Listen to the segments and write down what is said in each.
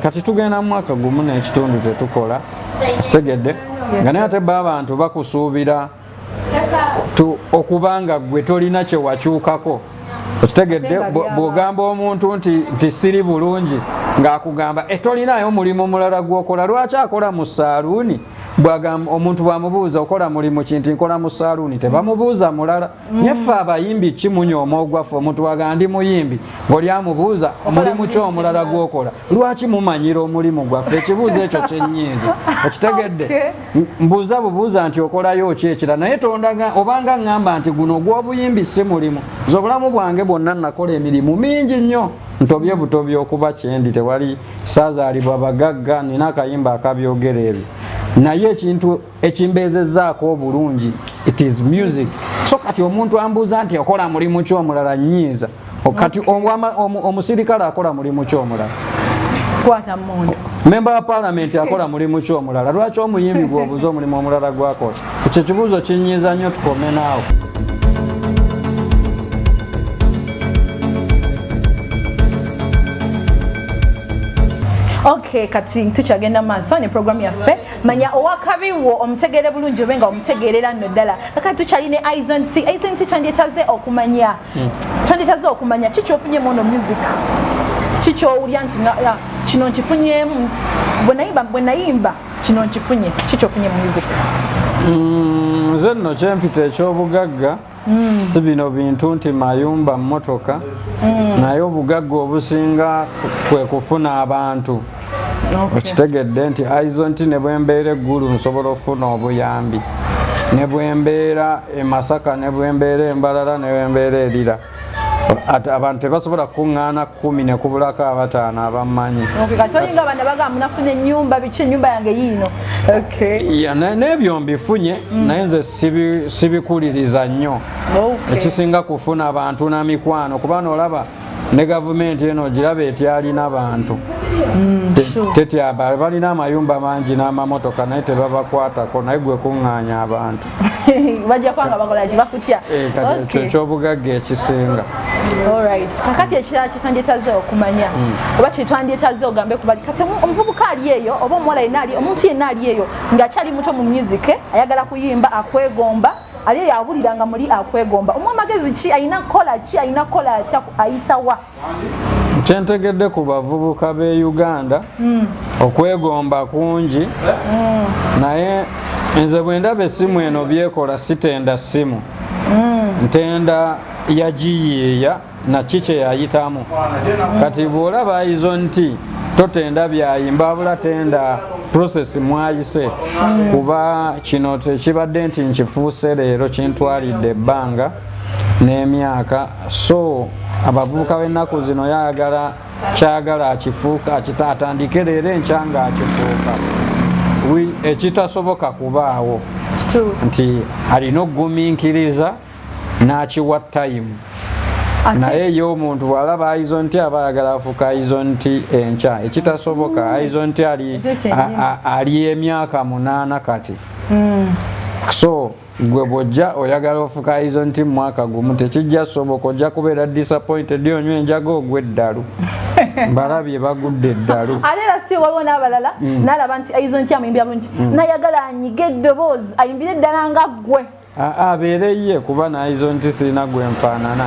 kati tugenda mu mwaka gumu n'ekitundu tetukola kitegedde nga naye ate abantu bakusuubira okubanga gwe tolina kye wakyukako okitegedde bw'ogamba omuntu nti siri bulungi ng'akugamba tolinayo mulimu mulala gw'okola lwaki akola mu saaluuni omuntu bw'amubuuza okola mulimu kinti nkola mu saaluuni tebamubuuza mulala nyeffe abayimbi kimunyooma ogwaffe omuntu waga ndi muyimbi ng'oli amubuuza omulimu ki omulala gw'okola lwaki mumanyira omulimu gwaffe ekibuuzo ekyo kyenyiiza okitegedde mbuuza bubuuza nti okolayo ki ekira naye obanga ŋŋamba nti guno ogw'obuyimbi si mulimu nze obulamu bwange bwonna nakola emirimu mingi nnyo ntobye butobi okuba kyendi tewali saazaalibwa bagagga nina akayimba akabyogera ebyo naye ekintu ekimbeezezzaako obulungi it is music so kati omuntu ambuuza nti okola mulimu ki omulala nnyiiza kati omusirikale akola mulimu ki omulala memba wa paalamenti akola mulimu ki omulala lwaki omuyimbi gwobuuza omulimu omulala gwakola ekyo kibuuzo kinnyiiza nnyo tukome naawe Okay, kati tukyagenda maaso ne program yaffe manya owakabiwo omutegere bulungi obenga omutegerera nno ddala kakati tukyaline Izon T. Izon T twandetaze okumanya kikyofunyemu ono music kikyowulya nti kino nkifunyemu bwe nayimba kino nkifunye kikyofunye mu music nze nno kyempita ekyobugagga si bino bintu nti mayumba mmotoka naye obugagga obusinga kwe kufuna abantu okitegedde nti Izon T ne bwembeera eggulu nsobola okufuna obuyambi ne bwembeera e Masaka ne bwembeera e Mbarara ne bwembeera erira abantu tebasobola kuŋŋaana 10 ne kubulako 5 abammanyi kati olinga abantu bagamba munafuna ennyumba biki ennyumba yange yiino n'ebyo mbifunye naye nze sibikuliriza nnyo ekisinga kufuna abantu na mikwano kuba n'olaba ne gavumenti eno giraba etyalina bantu tetyaba balina amayumba mangi n'amamotoka naye tebabakwatako naye gwe kuŋŋaanya abantu bajja kwanga bakola ki bakutya ekyo ekyobugagga ekisinga kakati ekirala kitwandyetaze okumanya oba kitwandyetaze ogambe kubali kati omuvubuka ali eyo oba omuwala yenna ali omuntu yenna ali eyo ng'akyali muto mu music ayagala kuyimba akwegomba ali eyo awuliranga muli akwegomba omu amagezi ki ayina kukola ki ayina kukola atya ayitawa kyentegedde ku bavubuka b'e Uganda okwegomba kungi naye nze bwe ndaba essimu eno byekola sitenda ssimu ntenda yagiyiiya naki kye yayitamu kati bw'olaba Izon T totenda byayimba abula tenda process mwayise kuba kino tekibadde nti nkifuuse leero kintwalidde ebbanga n'emyaka so abavubuka b'ennaku zino yayagala kyagala akifuuka atandike leero enkya nga akifuuka ekitasoboka kubaawo nti alina okugumiikiriza n'akiwa time naye ye omuntu bw'alaba Izon T aba ayagala afuuka Izon T enkya ekitasoboka Izon T ali emyaka 8 kati so gwe bw'ojja oyagala ofuuka Izon T mu mwaka gumu tekijja soboka ojja kubeera disappointed onywa enjaga ogwa eddalu balabye bagudde eddalu ate era si waliwo n'abalala n'alaba nti Izon T amuyimbira bulungi nayagala anyige eddoboozi ayimbire eddala nga ggwe abeere ye kuba na Izon T sirina gwe nfaanana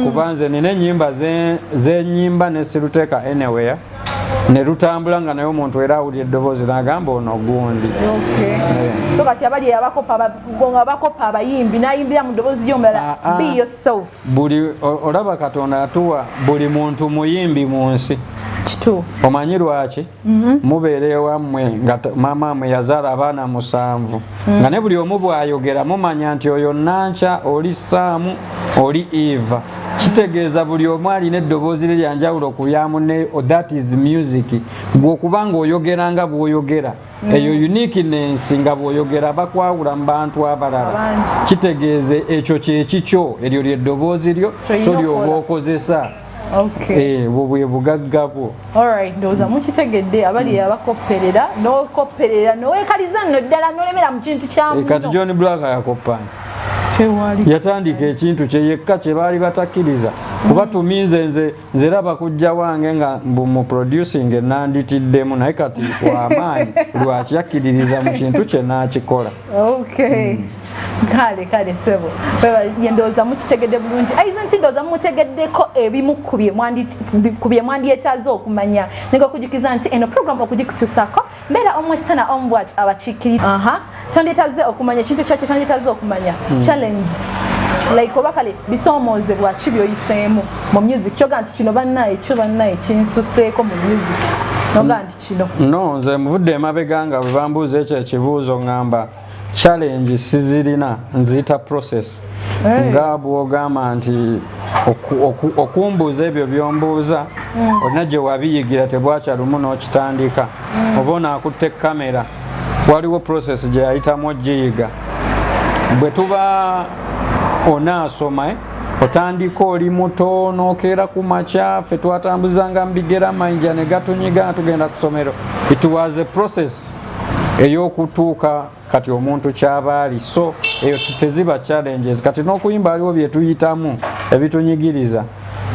kuba nze nina ennyimba zenyimba ne siruteeka anywhere ne lutambula nga naye omuntu era awulira eddoboozi n'agamba ono gundi so kati abali abakopa abayimbi n'ayimbira mu ddoboozi ly'omulala be yourself buli olaba Katonda yatuwa buli muntu muyimbi mu nsi kituufu omanyi lwaki mubeere ewammwe nga maama mmwe yazaala abaana 7 nga ne buli omu bw'ayogera mumanya nti oyo Nanca oli Saamu oli Eva kitegeeza buli omu alina eddoboozi lye lyanjawulo ku lya munne that is music gw'okuba ng'oyogera nga bw'oyogera eyo uniqueness nga bw'oyogera bakwawula mu bantu abalala kitegeeze ekyo kyekikyo eryo ly'eddoboozi lyo so ly'oba okozesa bwo bwe bugagga bwo ndowooza mukitegedde abali abakopperera n'okopperera n'owekaliza nno ddala n'olemera mu kintu kyamu kati John Black yakoppana yatandika ekintu kye yekka kye baali batakkiriza kuba tuminze nze raba kujja wange nga mu producing nanditiddemu naye kati wamaanyi lwaki yakkiririza mu kintu kye n'akikola. Okay. Kale sebo yendoza mukitegedde bulungi Izon T ndoza mutegeddeko ebimu kubye mwandyetaaze okumanya nga kujukiza nti eno program okugikutusako mbeera omwesitana ombwat abakikiri tondyetaaze okumanya ekintu kyakyo tondyetaaze okumanya challenge like oba kale bisoomozebwa ki byoyiseemu mu music kyoga nti kino bannaye kinsuseeko mu music noga nti kino no nze muvudde emabega nga bwe bambuuza ekyo ekibuuzo ngamba challenge sizirina nzita process nga bwogamba nti okumbuuza ebyo byombuuza olina gye wabiyigira tebwakyalumu n'okitandika oba onaakutte kamera waliwo process gye yayitamu ogiyiga bwe tuba onaasoma otandika oli muto n'okeera ku makya ffe twatambuzanga mbigera mayinja ne gatunyiga tugenda ku ssomero. It was a process ey'okutuuka kati omuntu kyabaali so eyo teziba challenges kati n'okuyimba aliwo bye tuyitamu ebitunyigiriza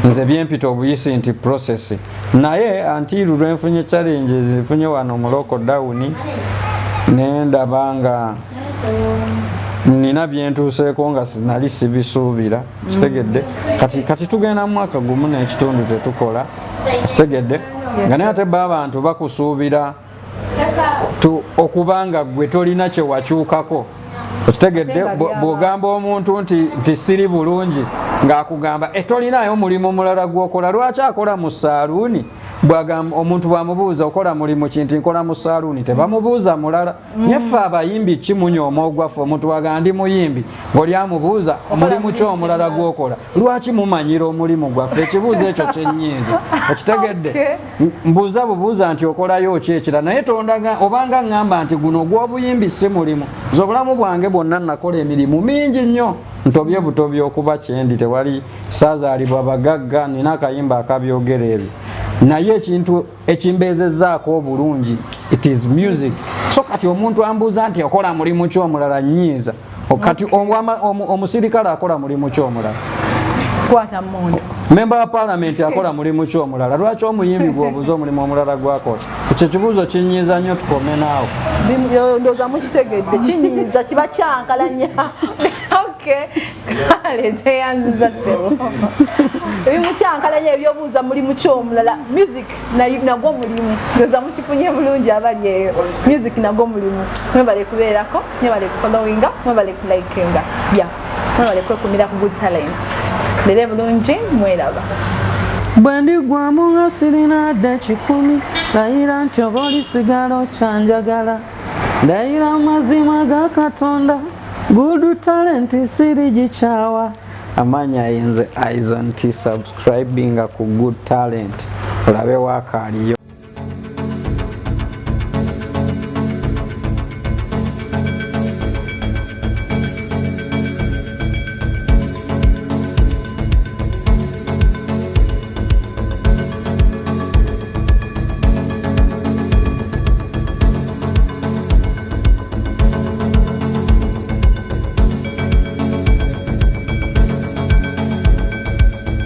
nze byempita obuyisi nti process naye antiru lwenfunye challenges nfunye wano mu lockdown nendaba nga nina byentuuseeko nga sinali sibisuubira kitegedde kati tugenda mu mwaka gumu n'ekitundu tetukola kitegedde nga naye ate ba abantu bakusuubira okubanga gwe tolina kye wakyukako okitegedde bw'ogamba omuntu nti siri bulungi ng'akugamba tolinayo mulimu mulala gw'okola lwaki akola mu saaluuni omuntu bwamubuuza okola mulimu kinti nkola mu saaluuni tebamubuuza mulala nyeffe abayimbi kimunyooma ogwaffe omuntu waga ndi muyimbi ng'oli amubuuza omulimu ki omulala gw'okola lwaki mumanyira omulimu gwaffe ekibuuzo ekyo kyennyinza okitegedde mbuuza bubuuza nti okolayo ki ekira naye tondaga obanga ŋŋamba nti guno gw'obuyimbi si mulimu nze obulamu bwange bwonna nakola emirimu mingi nnyo ntobye butobye okuba kyendi tewali saazaalibwa bagagga nina akayimba akabyogera ebyo naye ekintu ekimbeezezzaako obulungi it is music so kati omuntu ambuuza nti okola mulimu ki omulala nnyiiza kati omusirikale akola mulimu ki omulala kwata mmondo memba wa paalamenti akola mulimu ki omulala lwaki omuyimbi gw'obuuza omulimu omulala gwakola ekyo ekibuuzo kinyiiza nnyo tukome naawo ndowooza mukitegedde kinyiiza kiba kyankalanya kale teyanziza sebo ebimukyankalanya ebyobuuza mulimu ki omulala music nagwo mulimu ndowooza mukifunye bulungi abali eyo music nagwo mulimu mwebale kubeerako mwebale kufollowinga mwebale kulikinga mwebale kwekumira ku good talent lere bulungi mweraba bwe ndigwamu nga sirina dde kikumi layira nti oba olisigala okyanjagala ndayira amazima ga Katonda good talent siri gikyawa amanya yenze Izon T subscribing ku good talent olabe wakaaliyo